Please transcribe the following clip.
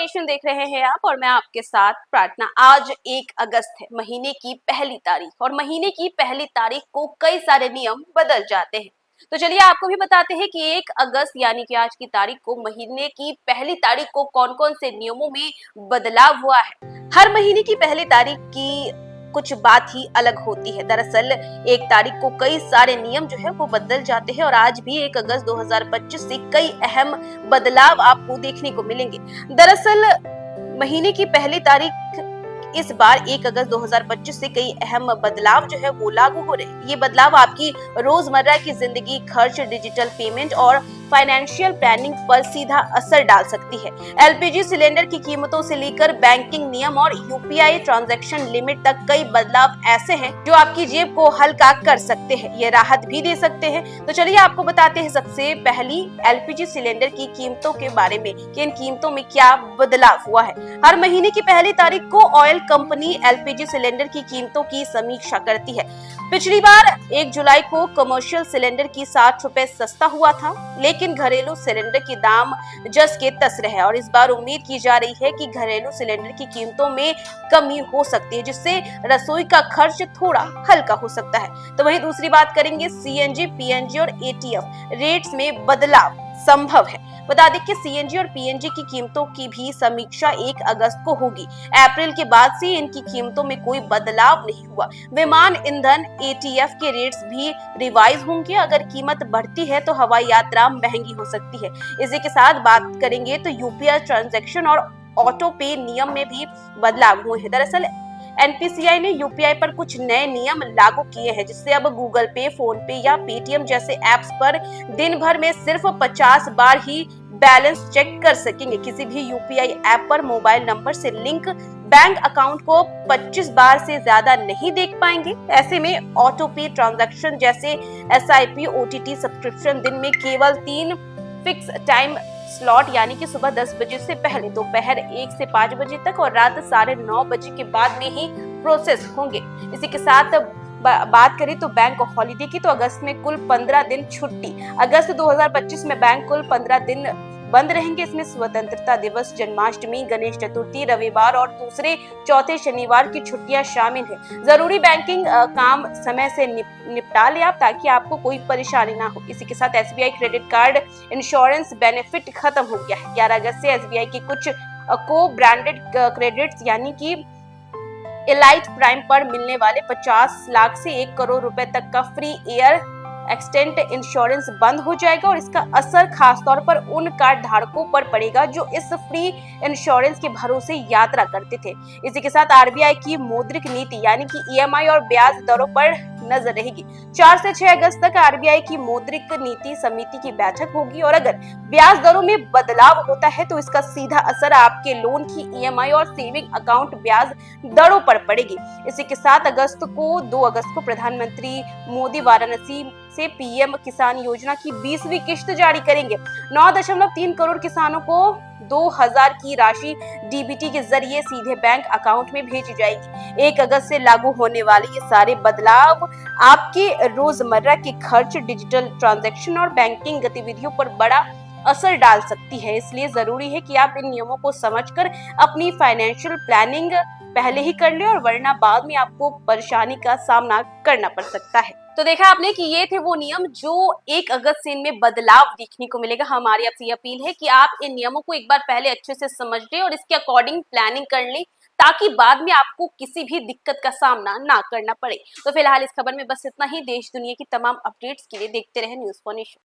Nation देख रहे हैं आप और मैं आपके साथ प्रार्थना। आज 1 अगस्त है, महीने की पहली तारीख, और महीने की पहली तारीख को कई सारे नियम बदल जाते हैं। तो चलिए आपको भी बताते हैं कि 1 अगस्त यानी कि आज की तारीख को, महीने की पहली तारीख को कौन कौन से नियमों में बदलाव हुआ है। हर महीने की पहली तारीख की कुछ बात ही अलग होती है। दरअसल 1 तारीख को कई सारे नियम जो है वो बदल जाते हैं और आज भी 1 अगस्त 2025 से कई अहम बदलाव आपको देखने को मिलेंगे। दरअसल महीने की पहली तारीख इस बार 1 अगस्त 2025 से कई अहम बदलाव जो है वो लागू हो रहे हैं। ये बदलाव आपकी रोजमर्रा की जिंदगी, खर्च, डिजिटल पेमेंट और फाइनेंशियल प्लानिंग पर सीधा असर डाल सकती है। एलपीजी सिलेंडर की कीमतों से लेकर बैंकिंग नियम और यूपीआई ट्रांजैक्शन लिमिट तक कई बदलाव ऐसे हैं जो आपकी जेब को हल्का कर सकते हैं, ये राहत भी दे सकते हैं। तो चलिए आपको बताते हैं सबसे पहली एलपीजी सिलेंडर की कीमतों के बारे में कि इन कीमतों में क्या बदलाव हुआ है। हर महीने की पहली तारीख को ऑयल कंपनी एलपीजी सिलेंडर की कीमतों की समीक्षा करती है। पिछली बार 1 जुलाई को कमर्शियल सिलेंडर की 60 रुपए सस्ता हुआ था, लेकिन घरेलू सिलेंडर के दाम जस के तस रहे और इस बार उम्मीद की जा रही है कि घरेलू सिलेंडर की कीमतों में कमी हो सकती है, जिससे रसोई का खर्च थोड़ा हल्का हो सकता है। तो वहीं दूसरी बात करेंगे सीएनजी, पीएनजी और एटीएफ रेट्स में बदलाव संभव है। बता दें कि सीएनजी और पीएनजी की कीमतों की भी समीक्षा 1 अगस्त को होगी। अप्रैल के बाद से इनकी कीमतों में कोई बदलाव नहीं हुआ। विमान ईंधन एटीएफ के रेट्स भी रिवाइज होंगे। अगर कीमत बढ़ती है तो हवाई यात्रा महंगी हो सकती है। इसी के साथ बात करेंगे तो यूपीआई ट्रांजैक्शन और ऑटो पे नियम में भी बदलाव हुए हैं। दरअसल एनपीसीआई ने यूपीआई पर कुछ नए नियम लागू किए हैं, जिससे अब गूगल पे, फोन पे या पेटीएम जैसे ऐप्स पर दिन भर में सिर्फ 50 बार ही बैलेंस चेक कर सकेंगे। किसी भी यूपीआई ऐप पर मोबाइल नंबर से लिंक बैंक अकाउंट को 25 बार से ज्यादा नहीं देख पाएंगे। ऐसे में ऑटो पे ट्रांजैक्शन जैसे एसआईपी, ओटीटी सब्सक्रिप्शन दिन में केवल 3 फिक्स टाइम स्लॉट यानी कि सुबह 10 बजे से पहले, दोपहर 1 से 5 बजे तक और रात 9:30 बजे के बाद में ही प्रोसेस होंगे। इसी के साथ बात करें तो बैंक हॉलिडे की, तो अगस्त में कुल 15 दिन छुट्टी। अगस्त 2025 में बैंक कुल 15 दिन बंद रहेंगे। इसमें स्वतंत्रता दिवस, जन्माष्टमी, गणेश चतुर्थी, रविवार और दूसरे चौथे शनिवार की छुट्टियां शामिल हैं। जरूरी बैंकिंग काम समय से निपटा ले आप, ताकि आपको कोई परेशानी ना हो। इसी के साथ SBI credit card insurance benefit खत्म हो गया है। 11 अगस्त से एसबीआई की कुछ को ब्रांडेड क्रेडिट्स यानी कि एलाइट प्राइम पर मिलने वाले 50 लाख से 1 करोड़ रुपए तक का फ्री एयर एक्सटेंट इंश्योरेंस बंद हो जाएगा और इसका असर खासतौर पर उन कार्ड धारकों पर पड़ेगा जो इस फ्री इंश्योरेंस के भरोसे यात्रा करते थे। इसी के साथ आरबीआई की मौद्रिक नीति यानी कि ईएमआई और ब्याज दरों पर नजर रहेगी। 4 से 6 अगस्त तक आरबीआई की मौद्रिक नीति समिति की बैठक होगी और अगर ब्याज दरों में बदलाव होता है तो इसका सीधा असर आपके लोन की ईएमआई और सेविंग अकाउंट ब्याज दरों पर पड़ेगी। इसी के साथ 2 अगस्त को प्रधानमंत्री मोदी वाराणसी से पीएम किसान योजना की 20वीं किश्त जारी करेंगे। 9.3 करोड़ किसानों को 2000 की राशि डीबीटी के जरिए सीधे बैंक अकाउंट में भेजी जाएगी। 1 अगस्त से लागू होने वाले ये सारे बदलाव आपके रोजमर्रा के खर्च, डिजिटल ट्रांजैक्शन और बैंकिंग गतिविधियों पर बड़ा असर डाल सकती है। इसलिए जरूरी है कि आप इन नियमों को समझकर अपनी फाइनेंशियल प्लानिंग पहले ही कर ले, और वरना बाद में आपको परेशानी का सामना करना पड़ सकता है। तो देखा आपने कि ये थे वो नियम जो 1 अगस्त से इनमें बदलाव देखने को मिलेगा। हमारी आपसे अपील है कि आप इन नियमों को एक बार पहले अच्छे से समझ लें और इसके अकॉर्डिंग प्लानिंग कर लें, ताकि बाद में आपको किसी भी दिक्कत का सामना ना करना पड़े। तो फिलहाल इस खबर में बस इतना ही। देश दुनिया की तमाम अपडेट्स के लिए देखते रहे न्यूज़4नेशन।